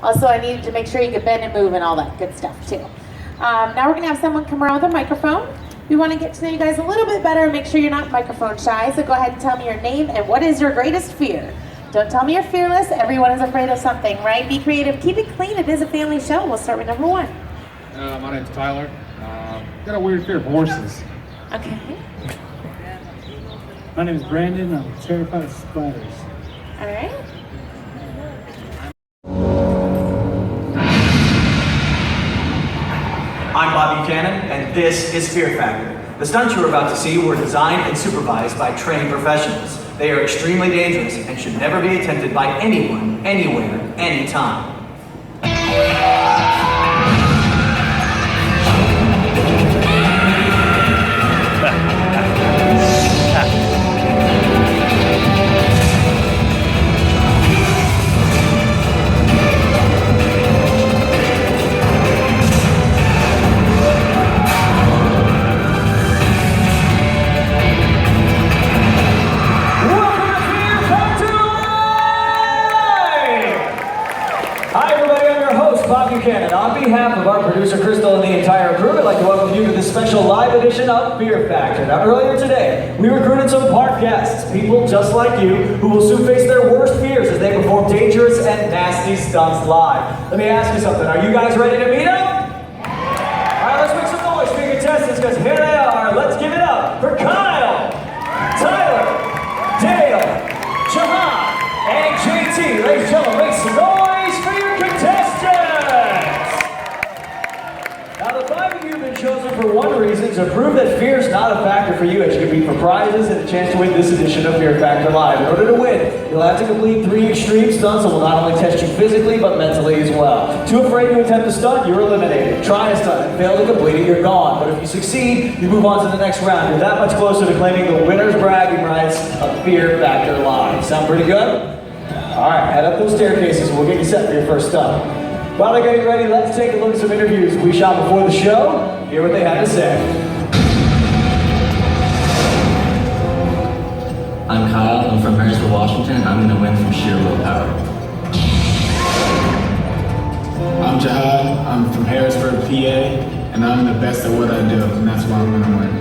Also, I needed to make sure you could bend and move and all that good stuff too. Now we're gonna have someone come around with a microphone. We want to get to know you guys a little bit better and make sure you're not microphone shy. So go ahead and tell me your name and what is your greatest fear. Don't tell me you're fearless. Everyone is afraid of something, right? Be creative. Keep it clean. It is a family show. We'll start with number one. My name's Tyler. Got a weird fear of horses. Okay. My name is Brandon. I'm terrified of spiders. All right. I'm Bob Buchanan, and this is Fear Factor. The stunts you're about to see were designed and supervised by trained professionals. They are extremely dangerous and should never be attempted by anyone, anywhere, anytime. Buchanan. On behalf of our producer Crystal and the entire crew, I'd like to welcome you to this special live edition of Fear Factor. Now, earlier today, we recruited some park guests, people just like you, who will soon face their worst fears as they perform dangerous and nasty stunts live. Let me ask you something. Are you guys ready to meet them? All right, let's make some noise for your contestants, because here they are. Let's give it up for Kyle, Tyler, Dale, Jahan, and JT. Ladies and gentlemen, make some noise for your contestants. Now, the five of you have been chosen for one reason, to prove that fear is not a factor for you, as you compete for prizes and a chance to win this edition of Fear Factor Live. In order to win, you'll have to complete 3 extreme stunts that will not only test you physically, but mentally as well. Too afraid to attempt a stunt, you're eliminated. Try a stunt and fail to complete it, you're gone. But if you succeed, you move on to the next round. You're that much closer to claiming the winner's bragging rights of Fear Factor Live. Sound pretty good? All right, head up those staircases and we'll get you set for your first stunt. While they're getting ready, let's take a look at some interviews we shot before the show. Hear what they had to say. I'm Kyle, I'm from Harrisburg, Washington, and I'm going to win from sheer willpower. I'm Jihad, I'm from Harrisburg, PA, and I'm the best at what I do, and that's why I'm going to win.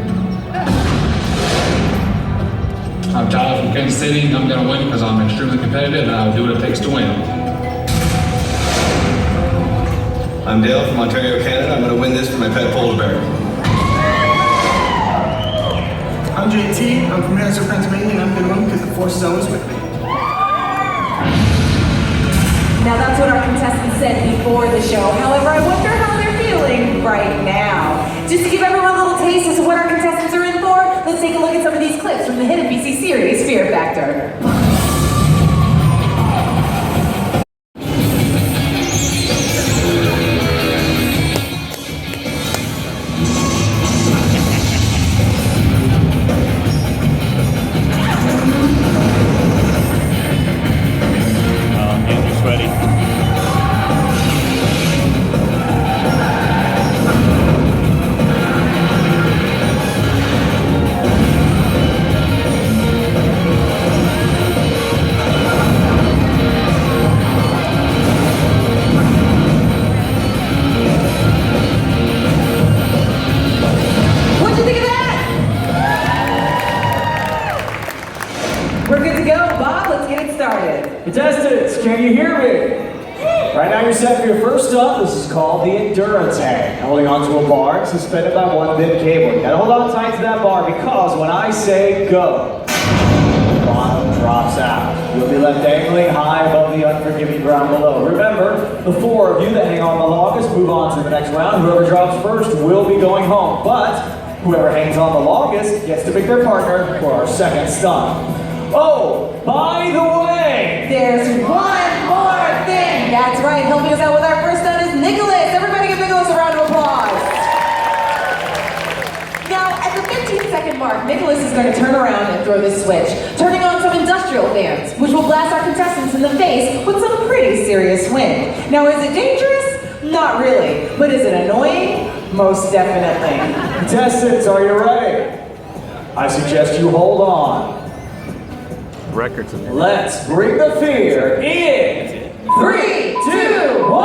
I'm Tyler from Kansas City, and I'm going to win because I'm extremely competitive and I'll do what it takes to win. I'm Dale from Ontario, Canada. I'm going to win this for my pet polar bear. I'm JT. I'm from Harrisburg, Pennsylvania, and I'm going to win because the force is always with me. Now that's what our contestants said before the show. However, I wonder how they're feeling right now. Just to give everyone a little taste as to what our contestants are in for, let's take a look at some of these clips from the hit NBC series, Fear Factor. Contestants, can you hear me? Right now you're set for your first stunt. This is called the endurance hang. Holding onto a bar suspended by one bit cable. You gotta hold on tight to that bar because when I say go, the bottom drops out. You'll be left dangling high above the unforgiving ground below. Remember, the 4 of you that hang on the longest move on to the next round. Whoever drops first will be going home. But whoever hangs on the longest gets to pick their partner for our second stunt. Oh, by the way, there's one more thing. That's right, helping us out with our first stunt is Nicholas. Everybody give Nicholas a round of applause. Now, at the 15-second mark, Nicholas is going to turn around and throw this switch, turning on some industrial fans, which will blast our contestants in the face with some pretty serious wind. Now, is it dangerous? Not really. But is it annoying? Most definitely. Contestants, are you ready? I suggest you hold on. Records of Let's bring the fear in 3, 2, 1.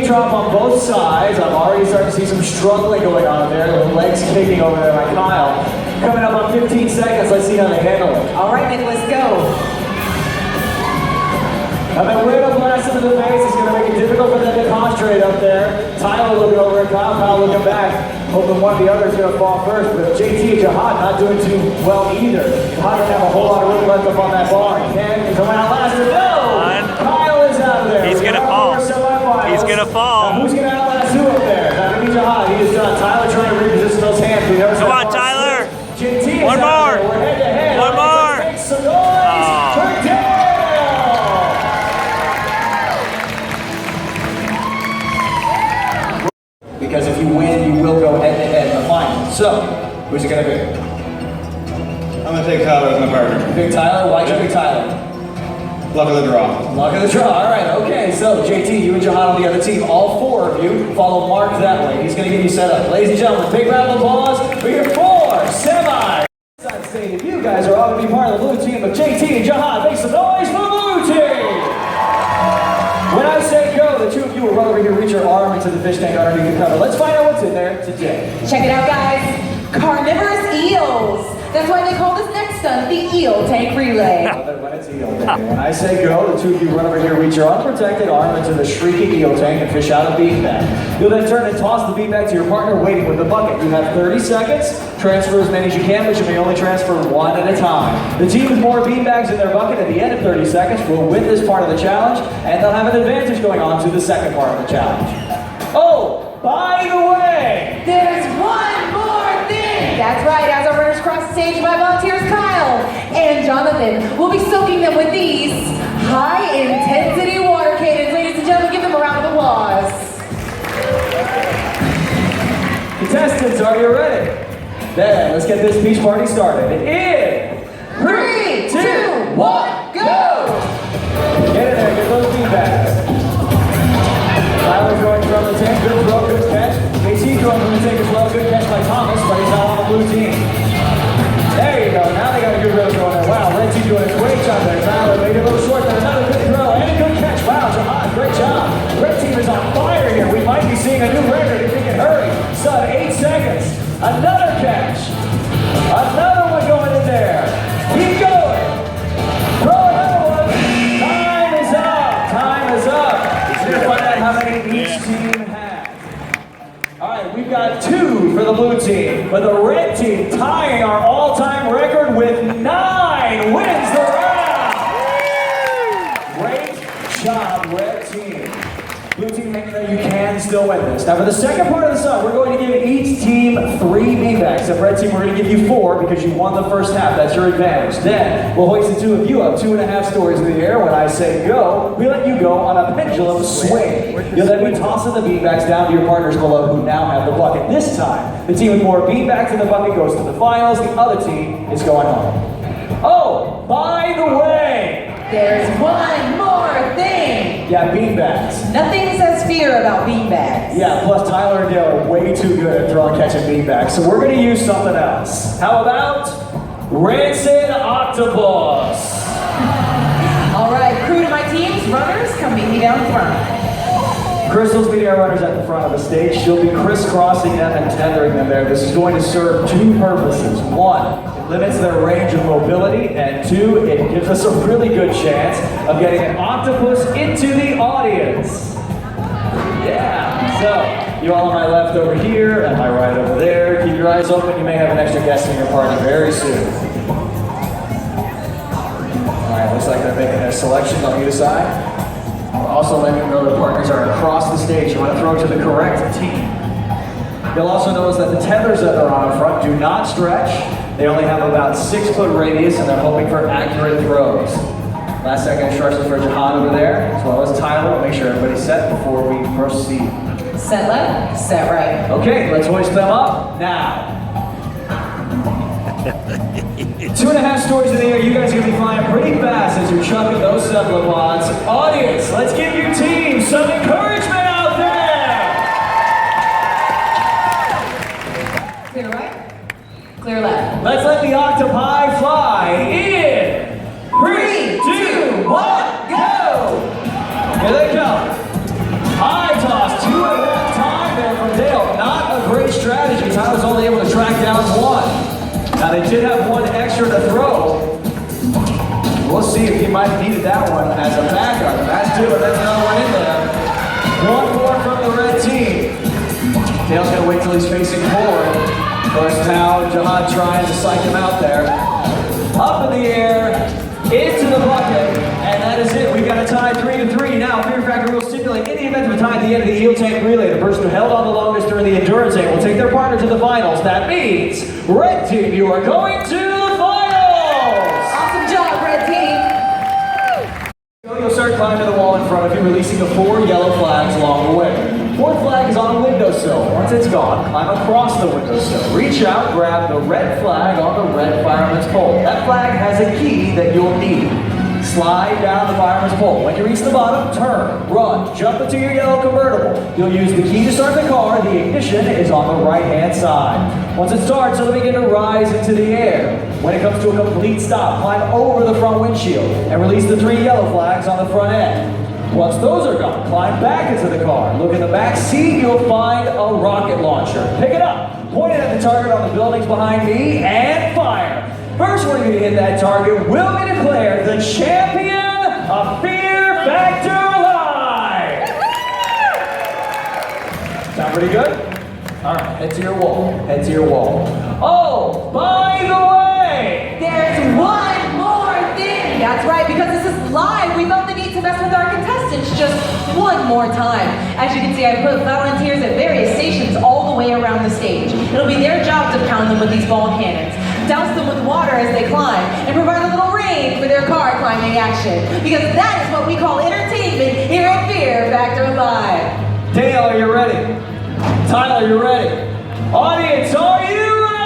drop on both sides. I'm already starting to see some struggling going on there. The legs kicking over there by Kyle. Coming up on 15 seconds, let's see how they handle it. All right, Nicholas, go. And then way to blast into the face is going to make it difficult for them to concentrate up there. Tyler looking over at Kyle, Kyle looking back, hoping one of the others is going to fall first. But JT and Jihad not doing too well either. Jihad doesn't have a whole lot of room left up on that bar. Ken is going out last. No! Kyle is out of there. He's going to fall. He's going to fall. Now, who's going to outlast who up there? Not going to be Jihad. He is done. Tyler trying to reposition those hands. Come on, Tyler. JT is One more. We're head to head. One more. Make some noise. Turn down. Because if you win, you will go head-to-head in the final. So, who's it going to be? I'm going to take Tyler as my partner. You pick Tyler? Why'd you pick Tyler? Luck of the draw. Luck of the draw. All right, okay. So, JT, you and Jihad on the other team. All four of you follow Mark that way. He's going to get you set up. Ladies and gentlemen, big round of applause for your 4 semis. Stadium. You guys are all going to be part of the blue team, but JT and Jihad, make some noise for the blue team! When I say go, the two of you will run over here, reach your arm into the fish tank underneath the cover. Let's find out what's in there today. Check it out, guys. Carnivorous eels. That's why they call this next stunt the eel tank relay. When it's eel tank. When I say go, the two of you run over here, reach your unprotected arm into the shrieking eel tank and fish out a beanbag. You'll then turn and toss the beanbag to your partner waiting with the bucket. You have 30 seconds. Transfer as many as you can, but you may only transfer one at a time. The team with more beanbags in their bucket at the end of 30 seconds will win this part of the challenge, and they'll have an advantage going on to the second part of the challenge. Oh, by the way, there's one more thing. That's right, as our runners cross the stage, my volunteers Kyle and Jonathan will be soaking them with these high-intensity water cannons. Ladies and gentlemen, give them a round of applause. Contestants, are you ready? Then let's get this beach party started. In 3, 2, 1, go! Get in there, get those beanbags. Tyler's going from the tank, good throw, good catch. JT's going from the tank as well, good catch by Thomas, but he's not on the blue team. There you go, now they got a good row going there. Wow, red team doing a great job there. Tyler made it a little short there, another good throw, and a good catch. Wow, Jihad, great job. Red team is on fire here. We might be seeing a new record if we can hurry. Sub 8 seconds. Another catch. Another one going in there. Keep going. Throw another one. Time is up. Time is up. We're going to find out how many each team has. All right, we've got 2 for the blue team, but the red team tying our all-time record with 9 wins the round. Great job, red team. Blue team thinking that you can still win this. Now for the second part of the song, we're going to give each team 3 beanbags. The red team, we're going to give you 4 because you won the first half. That's your advantage. Then we'll hoist the 2 of you up 2.5 stories in the air. When I say go, we let you go on a pendulum swing. You'll then be tossing the beanbags down to your partners below who now have the bucket. This time, the team with more beanbags in the bucket goes to the finals. The other team is going home. Oh, by the way, there's one more thing. Yeah, beanbags. Nothing says fear about beanbags. Yeah, plus Tyler and Dale are way too good at throwing, catching beanbags, so we're going to use something else. How about Rancid Octopus? All right, crew to my teams, runners, come meet me down front. Crystal's meeting our runners at the front of the stage. She'll be crisscrossing them and tethering them there. This is going to serve 2 purposes. 1, it limits their range of mobility, and 2, it gives us a really good chance of getting an octopus into the audience. Yeah, so you all on my left over here and my right over there. Keep your eyes open. You may have an extra guest in your party very soon. All right, looks like they're making their selections on either side. Also letting them know their partners are across the stage. You want to throw to the correct team. You'll also notice that the tethers that are on front do not stretch. They only have about 6-foot radius, and they're hoping for accurate throws. Last second instructions for Jihad over there, as well as Tyler. We'll make sure everybody's set before we proceed. Set left, set right. Okay, let's hoist them up now. 2.5 stories in the air. You guys are going to be flying pretty fast as you're chucking those cephalopods. Audience, let's give your team some encouragement out there. Clear right, clear left. Let's let the octopi fly in 3, 2, 1, go! Here they come. High toss. round one. Now they did have one extra to throw. We'll see if he might have needed that one as a backup. That's two, and that's another one in there. One more from the red team. Dale's gonna wait till he's facing forward. First now, Jihad trying to psych him out there. Up in the air, into the bucket, and that is it. We got a tie 3-3. Now, Fear Factor will stipulate in the event of a tie at the end of the eel tank relay, the person who held on the longest during the endurance tank will take their partner to the finals. That means, red team, you are going to the finals! Awesome job, red team. You'll start climbing the wall in front of you, releasing the 4 yellow flags along the way. Fourth flag is on a windowsill. Once it's gone, climb across the windowsill. Reach out, grab the red flag on the red fireman's pole. That flag has a key that you'll need. Slide down the fireman's pole. When you reach the bottom, turn, run, jump into your yellow convertible. You'll use the key to start the car. The ignition is on the right-hand side. Once it starts, it'll begin to rise into the air. When it comes to a complete stop, climb over the front windshield and release the 3 yellow flags on the front end. Once those are gone, climb back into the car. Look in the back seat, you'll find a rocket launcher. Pick it up, point it at the target on the buildings behind me, and fire. First one to hit that target will be declared the champion of Fear Factor Live. Sound pretty good? All right, head to your wall, head to your wall. Oh, by the way, There's one more thing. That's right, because this is live, we felt the need to mess with our contestants just one more time. As you can see, I put volunteers at various stations all the way around the stage. It'll be their job to pound them with these ball cannons, douse them with water as they climb, and provide a little rain for their car climbing action. Because that is what we call entertainment here at Fear Factor Live. Dale, are you ready? Tyler, you ready? Audience, are you ready?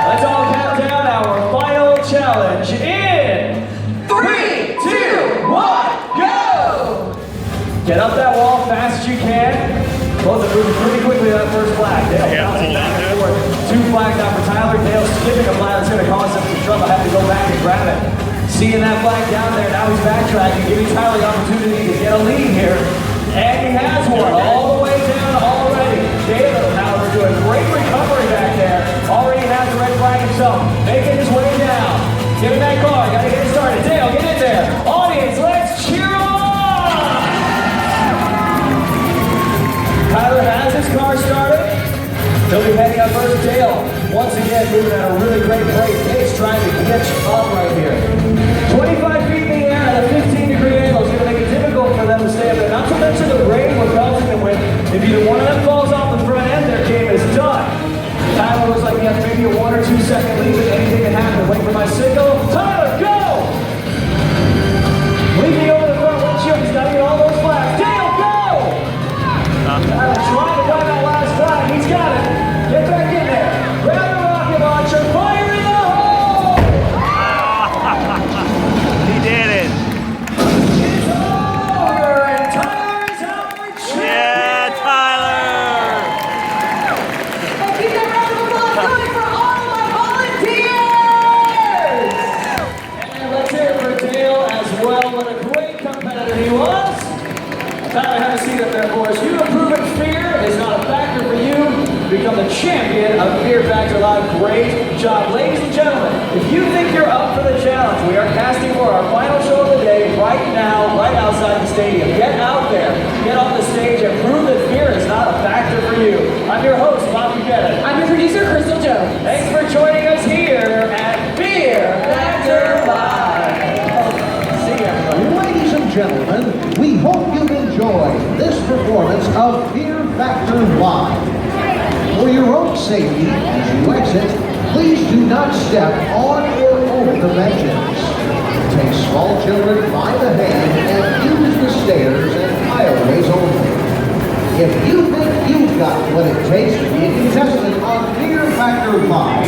Let's all count down our final challenge in 3, 2, 1, go! Get up that wall fast as you can. Both are moving pretty quickly to that first flag. Dale bouncing back and forth. 2 flags out for Tyler. Dale skipping a flag that's going to cause him some trouble. I have to go back and grab it. Seeing that flag down there, now he's backtracking, giving Tyler the opportunity to get a lead here. And he has one all the way down already. Dale, however, doing great recovery back there. Already has the red flag himself, making his way down. Get in that car, gotta get it started. Dale, get in there. Audience, let's cheer him on! Tyler has his car started. He'll be heading up first. Dale, once again, moving at a really great pace, trying to catch up right here. 25 feet in the air at a 15-degree angle is going to make it difficult for them to stay up there. Not to mention the rain we're belting them with. If either one of them falls off the front end, their game is done. Tyler looks like he has maybe a 1 or 2 second lead, but anything can happen. Wait for my signal. Tyler, go! Leaping over the front windshield. He's got to get all those flags. Dale, go! Tyler trying to find that last flag. He's got it. Get back in there. Grab the rocket launcher. Fire in the hole! He did it. It's over, and Tyler is our champion! Yeah, Tyler. And keep that round of applause going for all of my volunteers! And let's hear it for Dale as well. What a great competitor he was. Tyler, have a seat up there, boys. You have proven fear is not a factor for you. Become the champion of Fear Factor Live. Great job. Ladies and gentlemen, if you think you're up for the challenge, we are casting for our final show of the day right now, right outside the stadium. Get out there, get on the stage, and prove that fear is not a factor for you. I'm your host, Bob Buchanan. I'm your producer, Crystal Jones. Thanks for joining us here at Fear Factor Live. See ya, everybody. Ladies and gentlemen, we hope you've enjoyed this performance of Fear Factor Live. For your own safety, as you exit, please do not step on or over the benches. Take small children by the hand and use the stairs and aisleways only. If you think you've got what it takes to be a contestant on Fear Factor Live,